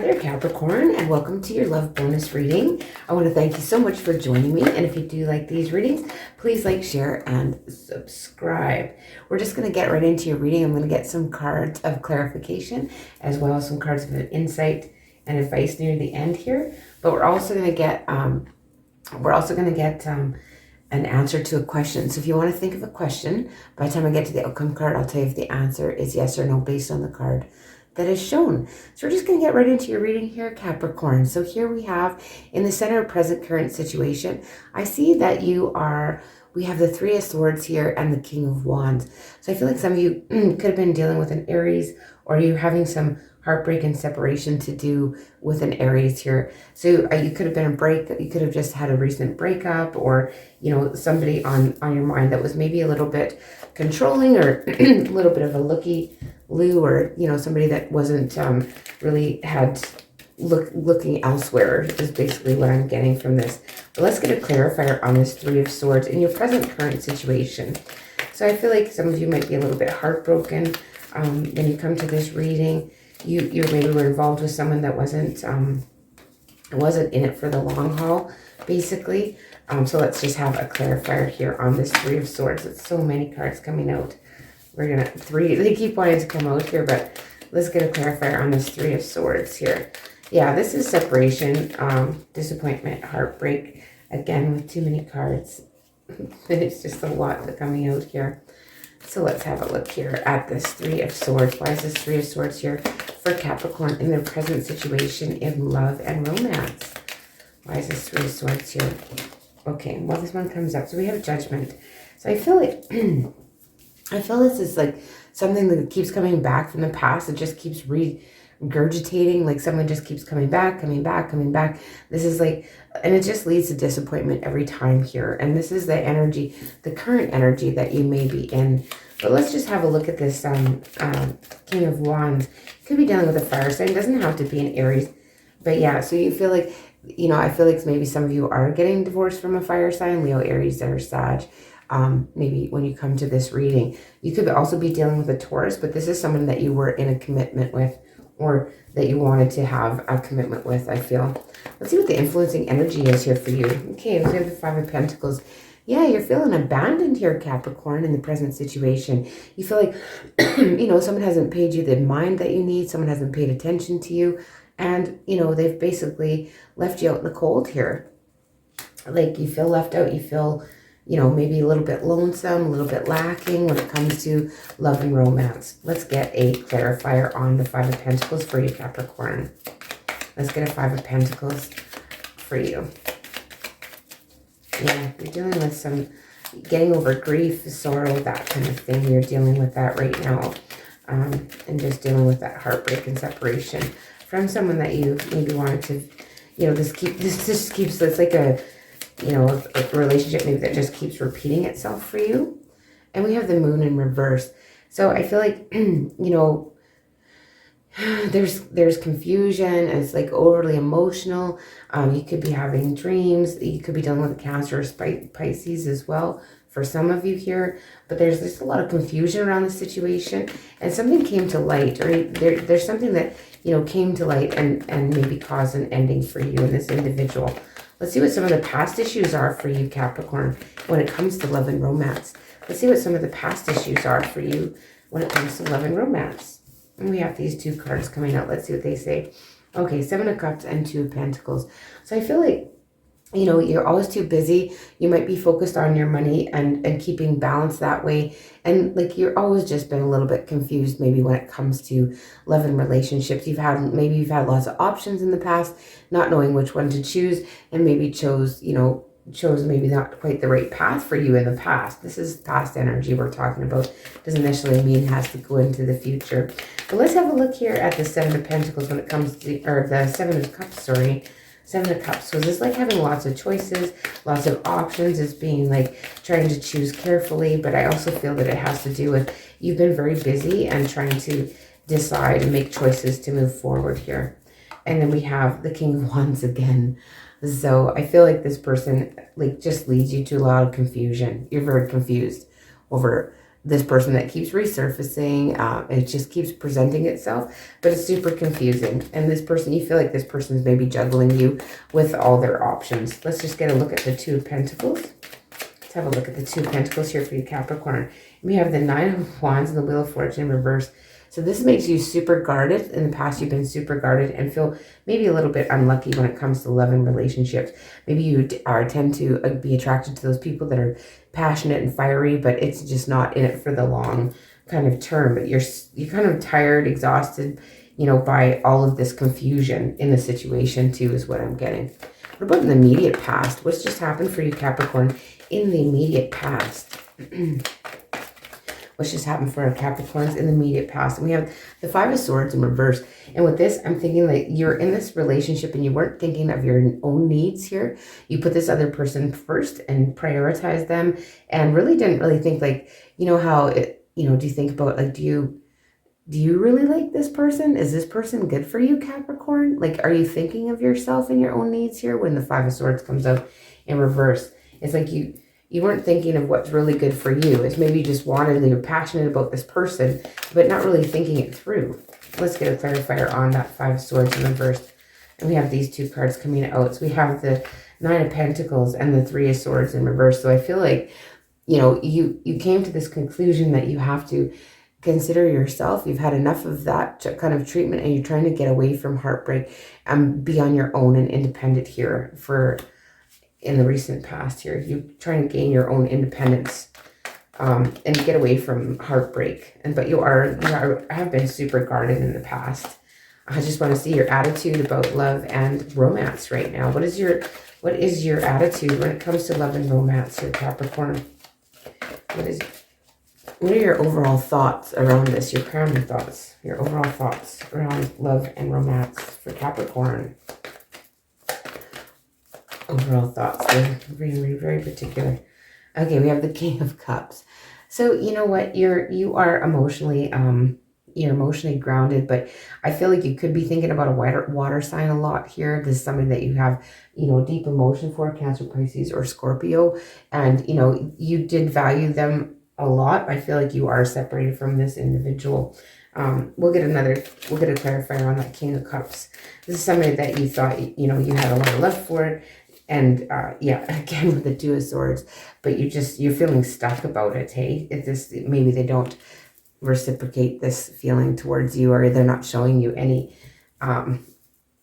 there, Capricorn, and welcome to your love bonus reading. I want to thank you so much for joining me, and if you do like these readings, please like, share, and subscribe. We're just going to get right into your reading. I'm going to get some cards of clarification, as well as some cards of insight and advice near the end here. But we're also going to get an answer to a question. So if you want to think of a question, by the time I get to the outcome card, I'll tell you if the answer is yes or no based on the card that is shown. So we're just going to get right into your reading here, Capricorn. So here we have in the center of present current situation, I see that we have the Three of Swords here and the King of Wands. So I feel like some of you could have been dealing with an Aries, or you're having some heartbreak and separation to do with an Aries here. So you could have been you could have just had a recent breakup, or, you know, somebody on your mind that was maybe a little bit controlling, or a little bit of a looky-loo, or, you know, somebody that wasn't really looking elsewhere is basically what I'm getting from this. But let's get a clarifier on this Three of Swords in your present current situation. So I feel like some of you might be a little bit heartbroken when you come to this reading. You maybe were involved with someone that wasn't in it for the long haul, basically. So let's just have a clarifier here on this Three of Swords. It's so many cards coming out. They keep wanting to come out here, but let's get a clarifier on this Three of Swords here. Yeah, this is separation, disappointment, heartbreak. Again, with too many cards. It's just a lot coming out here. So let's have a look here at this Three of Swords. Why is this Three of Swords here for Capricorn in their present situation in love and romance? Why is this Three of Swords here? Okay, well, this one comes up. So we have Judgment. So I feel like, I feel this is like something that keeps coming back from the past. It just keeps regurgitating, like someone just keeps coming back. This is like, and it just leads to disappointment every time here. And this is the energy, the current energy that you may be in. But let's just have a look at this King of Wands. Could be dealing with a fire sign. It doesn't have to be an Aries. But yeah, so you feel like, you know, I feel like maybe some of you are getting divorced from a fire sign, Leo, Aries, or Sag. Maybe when you come to this reading, you could also be dealing with a Taurus, but this is someone that you were in a commitment with, or that you wanted to have a commitment with, I feel. Let's see what the influencing energy is here for you. Okay, we have the Five of Pentacles. Yeah, you're feeling abandoned here, Capricorn, in the present situation. You feel like, you know, someone hasn't paid you the mind that you need. Someone hasn't paid attention to you. And, you know, they've basically left you out in the cold here. Like, you feel left out. You feel, you know, maybe a little bit lonesome, a little bit lacking when it comes to love and romance. Let's get a clarifier on the Five of Pentacles for you, Capricorn. Let's get a Five of Pentacles for you. Yeah, you're dealing with some getting over grief, sorrow, that kind of thing. You're dealing with that right now. And just dealing with that heartbreak and separation from someone that you maybe wanted to, you know, this just keeps, it's like a, you know, a relationship maybe that just keeps repeating itself for you. And we have the Moon in reverse. So I feel like, you know, there's confusion, and it's like overly emotional. You could be having dreams. You could be dealing with a Cancer or Pisces as well for some of you here. But there's just a lot of confusion around the situation, and something came to light, or there's something that, you know, came to light and maybe caused an ending for you and this individual. Let's see what some of the past issues are for you, Capricorn, when it comes to love and romance. Let's see what some of the past issues are for you when it comes to love and romance. And we have these two cards coming out. Let's see what they say. Okay, Seven of Cups and Two of Pentacles. So I feel like, you know, you're always too busy. You might be focused on your money and keeping balance that way. And like, you're always just been a little bit confused maybe when it comes to love and relationships. Maybe you've had lots of options in the past, not knowing which one to choose, and maybe chose maybe not quite the right path for you in the past. This is past energy we're talking about. Doesn't necessarily mean it has to go into the future. But let's have a look here at the Seven of Pentacles when it comes to, or the Seven of Cups, sorry. Seven of Cups. So is this like having lots of choices, lots of options? It's being like trying to choose carefully, but I also feel that it has to do with you've been very busy and trying to decide and make choices to move forward here. And then we have the King of Wands again. So I feel like this person like just leads you to a lot of confusion. You're very confused over this person that keeps resurfacing. It just keeps presenting itself, but it's super confusing. And this person, you feel like this person's maybe juggling you with all their options. Let's just get a look at the Two of Pentacles. Let's have a look at the Two of Pentacles here for you, Capricorn. We have the Nine of Wands and the Wheel of Fortune in reverse. So this makes you super guarded. In the past, you've been super guarded and feel maybe a little bit unlucky when it comes to love and relationships. Maybe you tend to be attracted to those people that are passionate and fiery, but it's just not in it for the long kind of term. But you're kind of tired, exhausted, you know, by all of this confusion in the situation too, is what I'm getting. What about in the immediate past? What's just happened for you, Capricorn, in the immediate past? What's just happened for our Capricorns in the immediate past? And we have the Five of Swords in reverse. And with this, I'm thinking like you're in this relationship and you weren't thinking of your own needs here. You put this other person first and prioritize them and really didn't really think like, you know, how it, you know, do you think about like, do you really like this person? Is this person good for you, Capricorn? Like, are you thinking of yourself and your own needs here when the Five of Swords comes out in reverse? It's like you weren't thinking of what's really good for you. It's maybe you just wanted, you're passionate about this person, but not really thinking it through. Let's get a clarifier on that Five of Swords in reverse. And we have these two cards coming out. So we have the Nine of Pentacles and the Three of Swords in reverse. So I feel like, you know, you came to this conclusion that you have to consider yourself. You've had enough of that kind of treatment and you're trying to get away from heartbreak and be on your own and independent here for in the recent past here. You're trying to gain your own independence and get away from heartbreak. But you have been super guarded in the past. I just want to see your attitude about love and romance right now. What is your attitude when it comes to love and romance here, Capricorn? What are your overall thoughts around this? Your primary thoughts, your overall thoughts around love and romance for Capricorn. Overall thoughts. They're very, very particular. Okay, we have the King of Cups. So you know what? You are emotionally you're emotionally grounded, but I feel like you could be thinking about a water sign a lot here. This is something that you have, you know, deep emotion for, Cancer, Pisces, or Scorpio, and you know you did value them a lot. I feel like you are separated from this individual. We'll get a clarifier on that King of Cups. This is somebody that you thought, you know, you had a lot of love for. And yeah, again with the Two of Swords, but you're feeling stuck about it. Hey, maybe they don't reciprocate this feeling towards you, or they're not showing you any.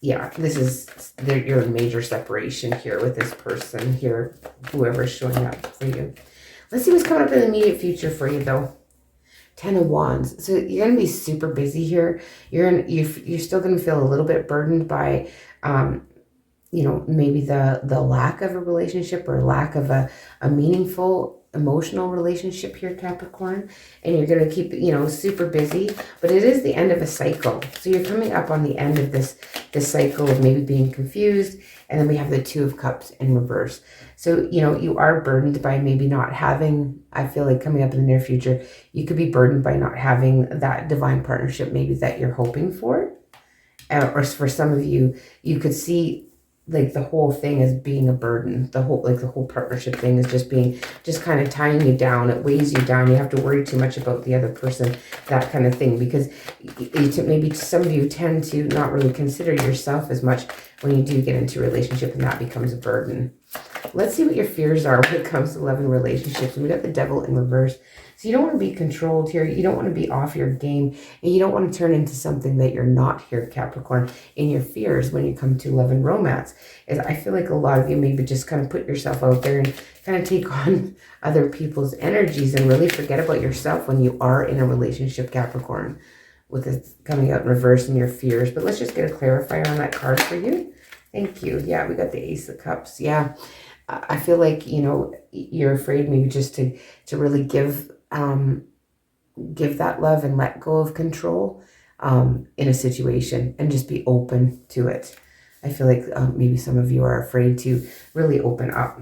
Yeah, you're in major separation here with this person here, whoever's showing up for you. Let's see what's coming up in the immediate future for you though. Ten of Wands. So you're gonna be super busy here. You're still gonna feel a little bit burdened by you know, maybe the lack of a relationship or lack of a meaningful emotional relationship here, Capricorn. And you're going to keep, you know, super busy, but it is the end of a cycle. So you're coming up on the end of this cycle of maybe being confused. And then we have the Two of Cups in reverse. So, you know, you are burdened by maybe not having, I feel like coming up in the near future, you could be burdened by not having that divine partnership maybe that you're hoping for. Or for some of you, you could see like the whole thing as being a burden. The whole partnership thing is just kind of tying you down. It weighs you down. You have to worry too much about the other person, that kind of thing, because maybe some of you tend to not really consider yourself as much when you do get into a relationship, and that becomes a burden. Let's see what your fears are when it comes to love and relationships. And we got the Devil in reverse. So you don't want to be controlled here. You don't want to be off your game. And you don't want to turn into something that you're not here, Capricorn, in your fears when you come to love and romance. I feel like a lot of you maybe just kind of put yourself out there and kind of take on other people's energies and really forget about yourself when you are in a relationship, Capricorn, with it coming out in reverse in your fears. But let's just get a clarifier on that card for you. Thank you. Yeah, we got the Ace of Cups. Yeah. I feel like, you know, you're afraid maybe just to really give that love and let go of control in a situation and just be open to it. I feel like maybe some of you are afraid to really open up.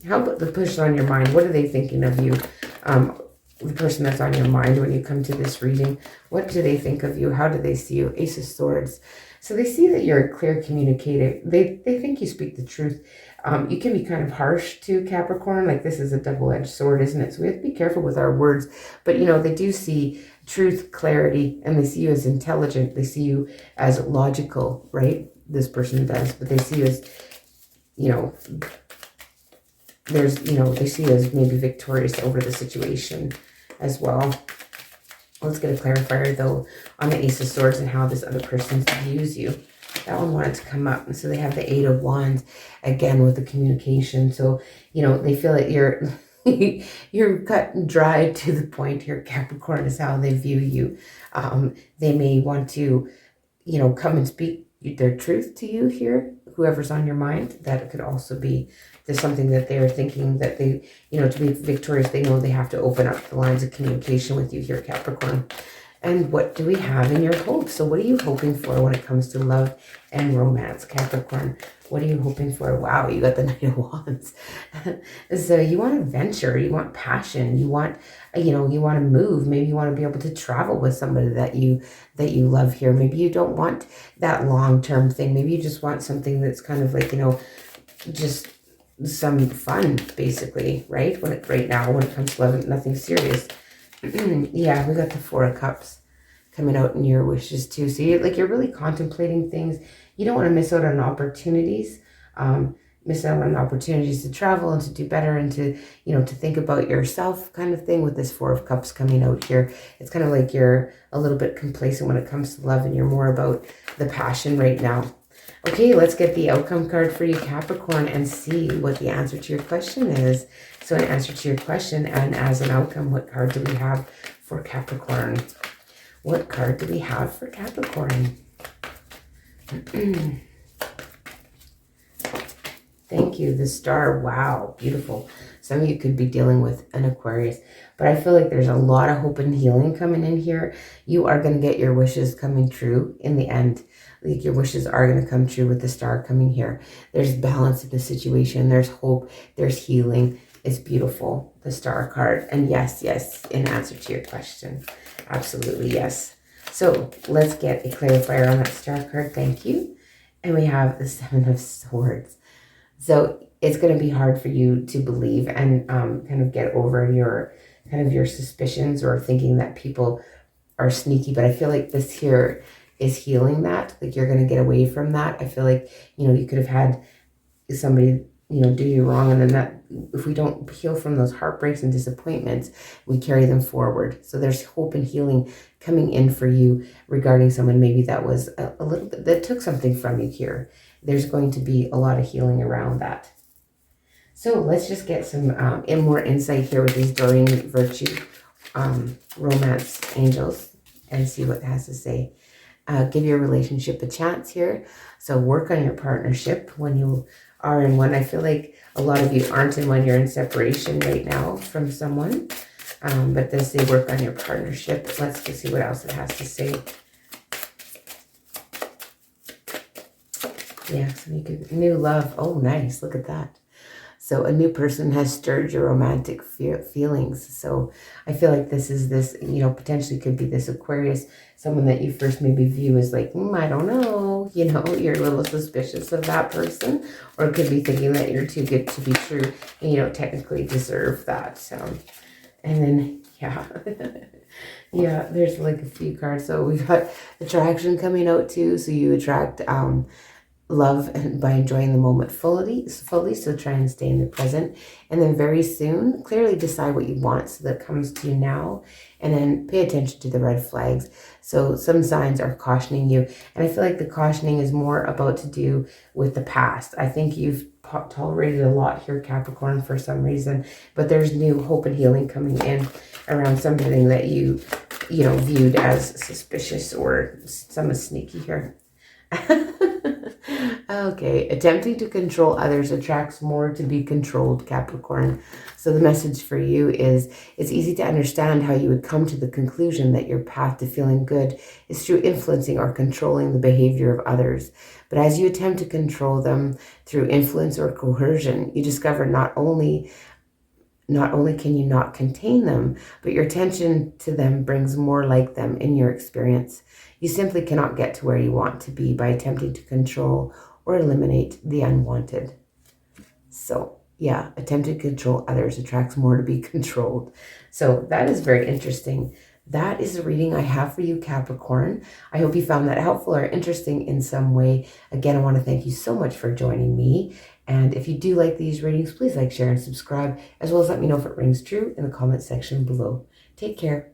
How about the person on your mind? What are they thinking of you? The person that's on your mind when you come to this reading, what do they think of you? How do they see you? Ace of Swords. So they see that you're a clear communicator. They think you speak the truth. You can be kind of harsh to Capricorn. Like, this is a double-edged sword, isn't it? So we have to be careful with our words. But, you know, they do see truth, clarity, and they see you as intelligent. They see you as logical, right? This person does. But they see you as, you know, they see you as maybe victorious over the situation as well. Let's get a clarifier, though, on the Ace of Swords and how this other person views you. That one wanted to come up. And so they have the Eight of Wands, again, with the communication. So, you know, they feel that you're you're cut and dry to the point here. Capricorn is how they view you. They may want to, you know, come and speak their truth to you here, whoever's on your mind. That could also be there's something that they're thinking that they, you know, to be victorious, they know they have to open up the lines of communication with you here, Capricorn. And what do we have in your hopes? So what are you hoping for when it comes to love and romance, Capricorn? What are you hoping for? Wow, you got the Knight of Wands. So you want adventure, you want passion, you want, you know, you want to move. Maybe you want to be able to travel with somebody that you love here. Maybe you don't want that long-term thing. Maybe you just want something that's kind of like, you know, just some fun, basically, right? Right now, when it comes to love, nothing serious. Yeah, we got the Four of Cups coming out in your wishes too. So you're really contemplating things. You don't want to miss out on opportunities. Miss out on opportunities to travel and to do better and to, you know, to think about yourself kind of thing with this Four of Cups coming out here. It's kind of like you're a little bit complacent when it comes to love and you're more about the passion right now. Okay, let's get the outcome card for you, Capricorn, and see what the answer to your question is. So an answer to your question and as an outcome, what card do we have for Capricorn? What card do we have for Capricorn? Thank you, the Star. Wow, beautiful. Some of you could be dealing with an Aquarius, but I feel like there's a lot of hope and healing coming in here. You are going to get your wishes coming true in the end. Like, your wishes are going to come true with the Star coming here. There's balance in the situation. There's hope. There's healing. It's beautiful, the Star card. And yes, in answer to your question. Absolutely, yes. So let's get a clarifier on that Star card. Thank you. And we have the Seven of Swords. So it's going to be hard for you to believe and kind of get over your suspicions or thinking that people are sneaky. But I feel like this here is healing that. Like, you're going to get away from that. I feel like, you know, you could have had somebody, you know, do you wrong. And then that, if we don't heal from those heartbreaks and disappointments, we carry them forward. So there's hope and healing coming in for you regarding someone maybe that was a little bit, that took something from you here. There's going to be a lot of healing around that. So let's just get some more insight here with these Doreen Virtue romance angels and see what it has to say. Give your relationship a chance here. So work on your partnership when you are in one. I feel like a lot of you aren't in one. You're in separation right now from someone. But does say work on your partnership. Let's just see what else it has to say. Yeah, so you could, new love. Oh, nice. Look at that. So a new person has stirred your romantic feelings. So I feel like this, you know, potentially could be this Aquarius, someone that you first maybe view as like, I don't know, you know, you're a little suspicious of that person, or it could be thinking that you're too good to be true and you don't technically deserve that. So, and then, yeah, yeah, there's like a few cards. So we got attraction coming out too. So you attract, love and by enjoying the moment fully, so try and stay in the present. And then very soon, clearly decide what you want so that comes to you now. And then pay attention to the red flags. So some signs are cautioning you. And I feel like the cautioning is more about to do with the past. I think you've tolerated a lot here, Capricorn, for some reason. But there's new hope and healing coming in around something that you know, viewed as suspicious or some sneaky here. Okay, attempting to control others attracts more to be controlled, Capricorn. So the message for you is, it's easy to understand how you would come to the conclusion that your path to feeling good is through influencing or controlling the behavior of others. But as you attempt to control them through influence or coercion, you discover not only can you not contain them, but your attention to them brings more like them in your experience. You simply cannot get to where you want to be by attempting to control or eliminate the unwanted. So yeah, attempting to control others attracts more to be controlled. So that is very interesting. That is the reading I have for you, Capricorn. I hope you found that helpful or interesting in some way. Again, I want to thank you so much for joining me. And if you do like these readings, please like, share, and subscribe, as well as let me know if it rings true in the comment section below. Take care.